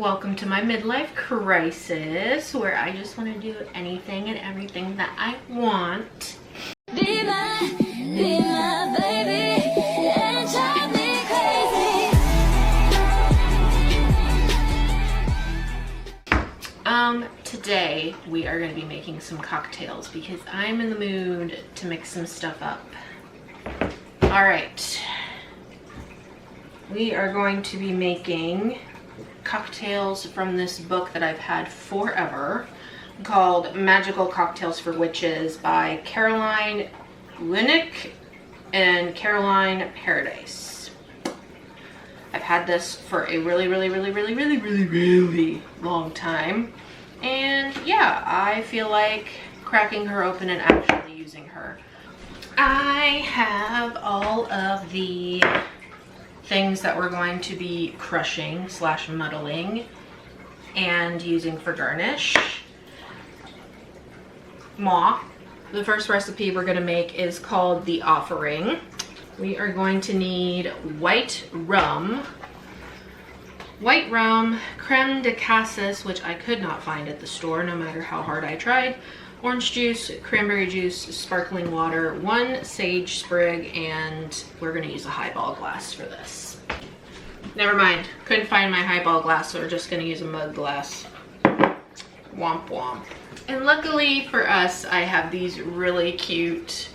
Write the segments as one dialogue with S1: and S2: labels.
S1: Welcome to my midlife crisis, where I just want to do anything and everything that I want. Be my baby, and drive me crazy. Today we are going to be making some cocktails because I'm in the mood to mix some stuff up. All right, we are going to be making cocktails from this book that I've had forever called Magical Cocktails for Witches by Caroline Linick and Caroline Paradise. I've had this for a really long time, and yeah, I feel like cracking her open and actually using her. I have all of the things that we're going to be crushing / muddling and using for garnish. The first recipe we're going to make is called The Offering. We are going to need white rum, creme de cassis, which I could not find at the store no matter how hard I tried, orange juice, cranberry juice, sparkling water, 1 sage sprig, and we're going to use a highball glass for this. Never mind, couldn't find my highball glass, so we're just going to use a mug glass. Womp womp. And luckily for us, I have these really cute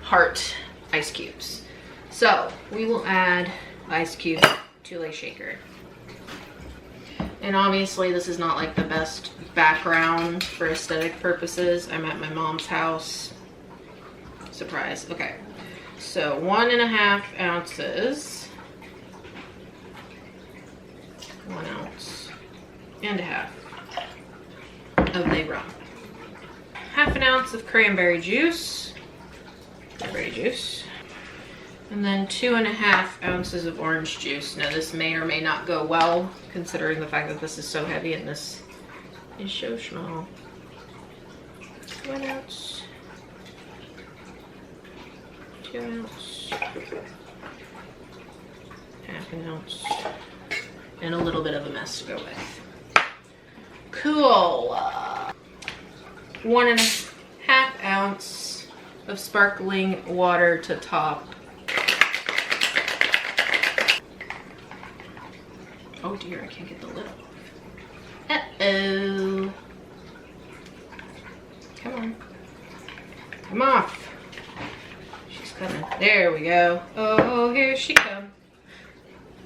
S1: heart ice cubes. So we will add ice cube to a shaker. And obviously this is not like the best background for aesthetic purposes. I'm at my mom's house. Surprise. Okay. So 1.5 ounces. 1 ounce and a half of the rum. 1/2 ounce of cranberry juice. And then 2.5 ounces of orange juice. Now this may or may not go well, considering the fact that this is so heavy and this is so small. 1 ounce. 2 ounce. 1/2 ounce. And a little bit of a mess to go with. Cool. 1.5 ounce of sparkling water to top. Oh dear, I can't get the lid off. Uh-oh. Come on. Come off. She's coming. There we go. Oh, here she comes.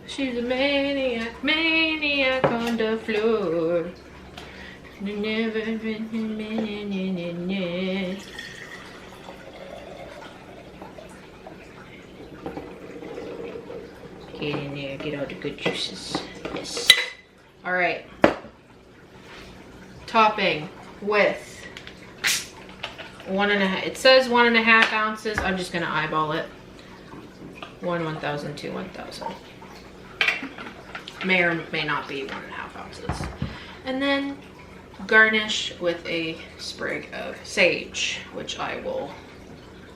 S1: She's a maniac on the floor. Never get in there, get all the good juices. Yes. All right. Topping with 1.5. It says 1.5 ounces. I'm just gonna eyeball it. 1/1000, 2/1000. May or may not be 1.5 ounces. And then garnish with a sprig of sage, which I will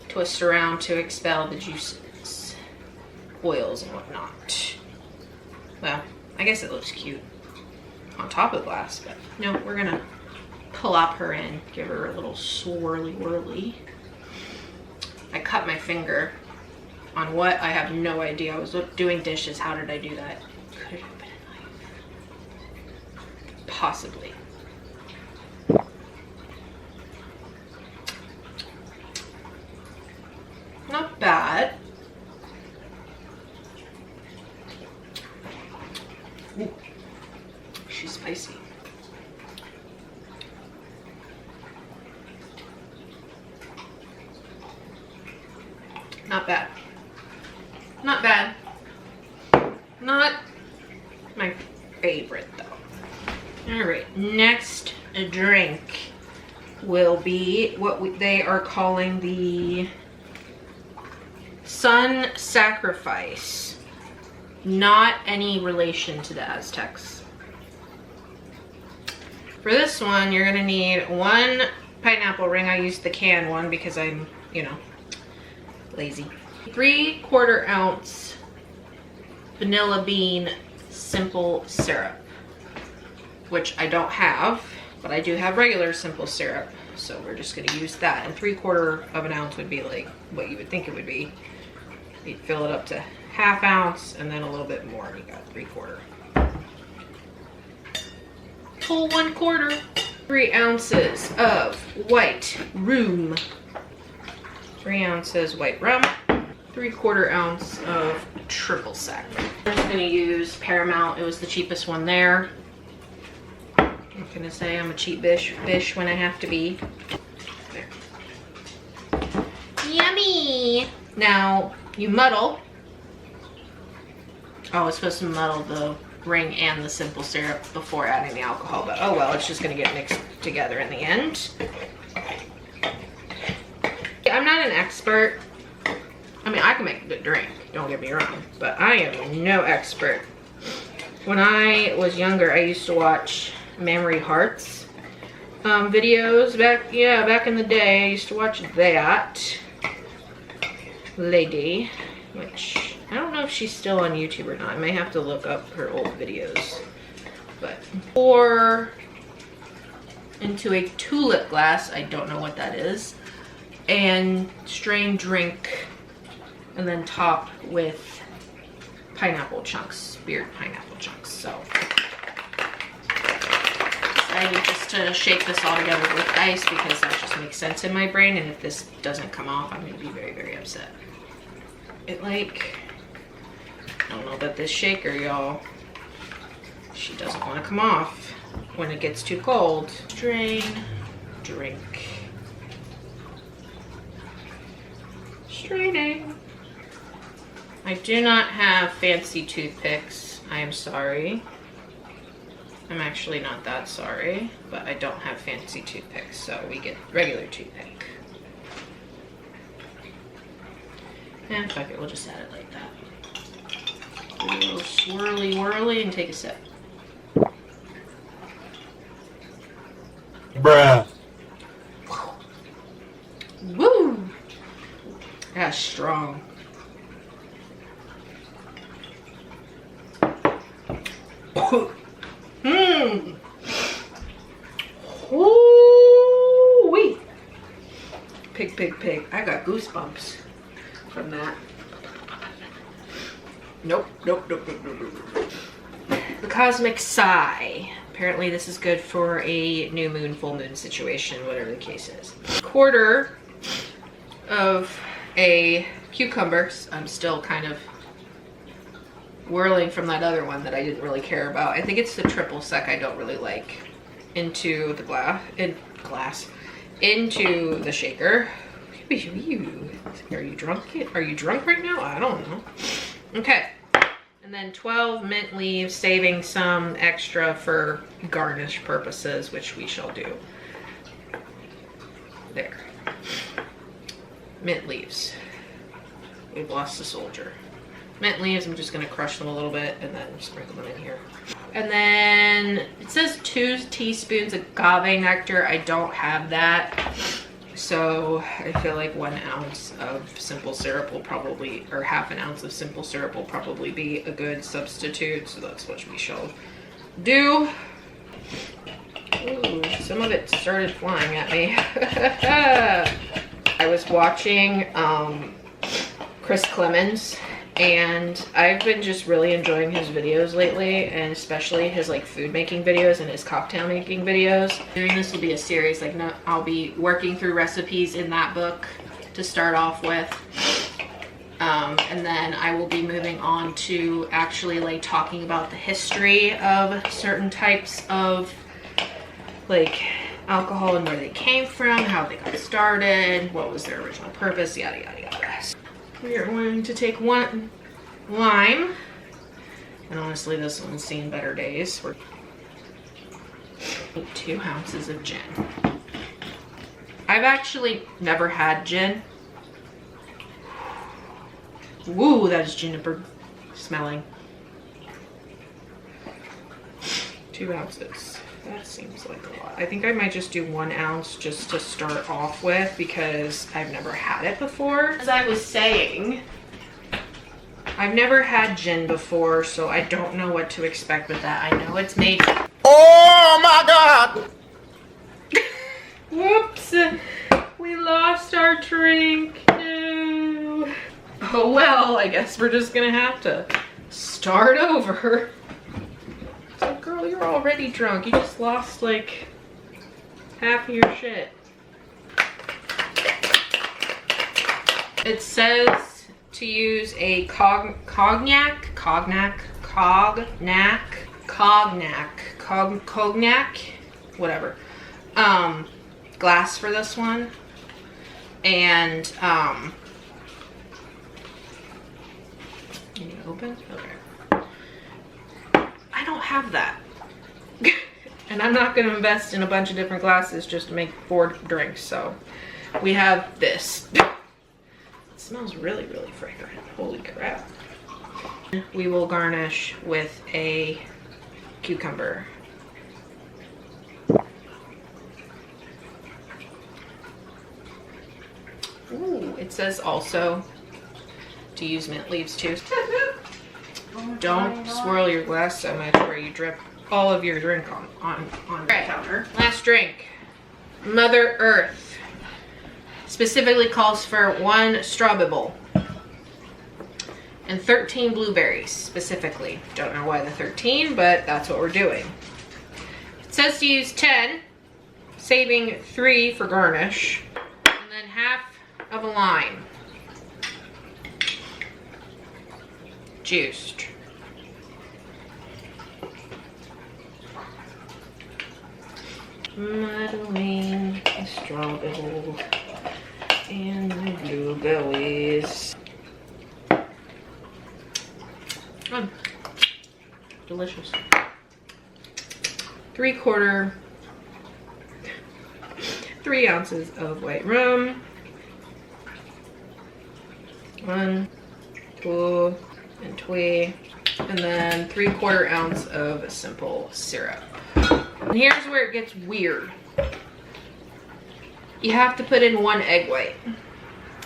S1: twist around to expel the juices, oils, and whatnot. Well, I guess it looks cute on top of the glass, but no, we're gonna plop her in, give her a little swirly whirly. I cut my finger on what? I have no idea. I was doing dishes. How did I do that? Could it have been a knife? Possibly. Not bad. Ooh, she's spicy. Not bad. Not bad. Not my favorite though. All right, next drink will be what they are calling the Sun Sacrifice. Not any relation to the Aztecs. For this one, you're gonna need 1 pineapple ring. I used the can one because I'm, lazy. 3/4 ounce vanilla bean simple syrup. which I don't have, but I do have regular simple syrup. So we're just gonna use that. And 3/4 of an ounce would be like what you would think it would be. You'd fill it up to 1/2 ounce and then a little bit more and you got 3/4. Full 1/4. 3 ounces of white rum. 3 ounces white rum. 3/4 ounce of triple sec. I'm just gonna use Paramount. It was the cheapest one there. I'm gonna say I'm a cheap bish when I have to be. There. Yummy! Now you muddle. Oh, it's supposed to muddle the ring and the simple syrup before adding the alcohol, but oh well, it's just gonna get mixed together in the end. I'm not an expert. I mean, I can make a good drink, don't get me wrong, but I am no expert. When I was younger, I used to watch Memory Hearts videos back in the day. I used to watch that lady, which I don't know if she's still on YouTube or not. I may have to look up her old videos. But pour into a tulip glass, I don't know what that is, and strain, drink, and then top with pineapple chunks, speared pineapple chunks. So I need just to shake this all together with ice because that just makes sense in my brain, and if this doesn't come off, I'm gonna be very, very upset. I don't know about this shaker, y'all. She doesn't want to come off when it gets too cold. Strain, drink. Straining. I do not have fancy toothpicks. I am sorry. I'm actually not that sorry, but I don't have fancy toothpicks, so we get regular toothpick. And fuck it, we'll just add it like that. Do a little swirly whirly and take a sip.
S2: Bruh.
S1: Woo! That's strong. Ooh-wee. Pig, pig, pig. I got goosebumps from that. Nope, nope, nope, nope, nope, nope. The Cosmic Sigh. Apparently this is good for a new moon, full moon situation, whatever the case is. 1/4 of a cucumber. I'm still kind of whirling from that other one that I didn't really care about. I think it's the triple sec I don't really like. Into the into the shaker. Are you drunk? Are you drunk right now? I don't know. Okay. And then 12 mint leaves, saving some extra for garnish purposes, which we shall do. There. Mint leaves. We've lost a soldier. Mint leaves, I'm just gonna crush them a little bit and then sprinkle them in here. And then it says 2 teaspoons agave nectar. I don't have that. So I feel like 1 ounce of simple syrup will probably, or 1/2 ounce of simple syrup will probably be a good substitute. So that's what we shall do. Ooh, some of it started flying at me. I was watching Chris Clemens, and I've been just really enjoying his videos lately, and especially his like food making videos and his cocktail making videos. This will be a series, like I'll be working through recipes in that book to start off with, and then I will be moving on to actually like talking about the history of certain types of like alcohol and where they came from, how they got started, what was their original purpose, yada yada yada. We are going to take 1 lime, and honestly this one's seen better days. We're 2 ounces of gin. I've actually never had gin. Woo, that is juniper smelling. 2 ounces. That seems like a lot. I think I might just do 1 ounce just to start off with because I've never had it before. As I was saying, I've never had gin before, so I don't know what to expect with that. I know it's made...
S2: Oh! Oh my God!
S1: Whoops! We lost our drink. No. Oh well, I guess we're just gonna have to start over. It's like, girl, you're already drunk. You just lost like half of your shit. It says to use a cognac, whatever, glass for this one. And, can you open? Okay. I don't have that. And I'm not gonna invest in a bunch of different glasses just to make 4 drinks, so we have this. It smells really, really fragrant. Holy crap. We will garnish with a cucumber. Ooh, it says also to use mint leaves too. Don't swirl your glass so much where you drip all of your drink on the counter. Last drink. Mother Earth. Specifically calls for 1 straw bibble and 13 blueberries specifically. Don't know why the 13, but that's what we're doing. It says to use 10, saving 3 for garnish, and then half of a lime, juiced. Muddling the straw bibble and the blueberries. Delicious. 3 ounces of white rum. 1, 2, and 3, and then 3/4 ounce of simple syrup. And here's where it gets weird. You have to put in 1 egg white,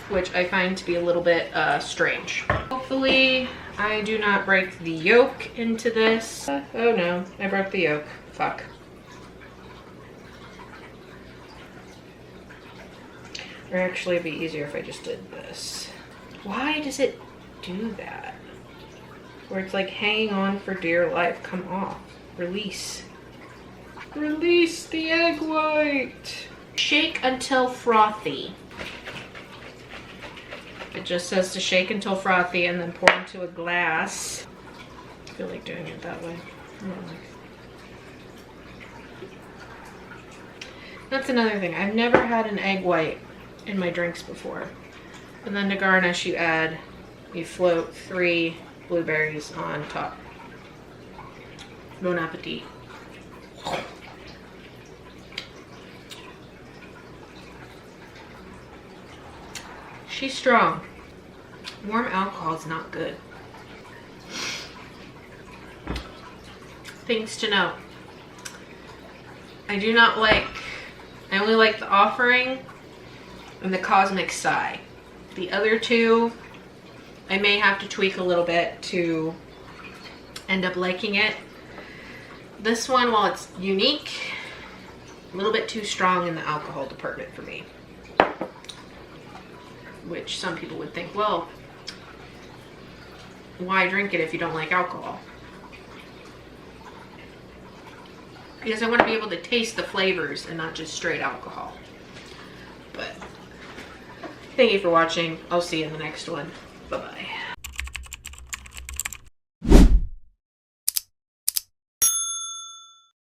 S1: which I find to be a little bit strange. Hopefully I do not break the yolk into this. Oh no, I broke the yolk. Fuck. Or actually it'd be easier if I just did this. Why does it do that? Where it's like hanging on for dear life. Come off. Release. Release the egg white. Shake until frothy. It just says to shake until frothy and then pour into a glass. I feel like doing it that way. That's another thing. I've never had an egg white in my drinks before. And then to garnish, you float 3 blueberries on top. Bon appetit. She's strong. Warm alcohol is not good. Things to note. I only like the Offering and the Cosmic Sigh. The other 2, I may have to tweak a little bit to end up liking it. This one, while it's unique, a little bit too strong in the alcohol department for me. Which some people would think, well, why drink it if you don't like alcohol? Because I want to be able to taste the flavors and not just straight alcohol. But thank you for watching. I'll see you in the next one. Bye-bye.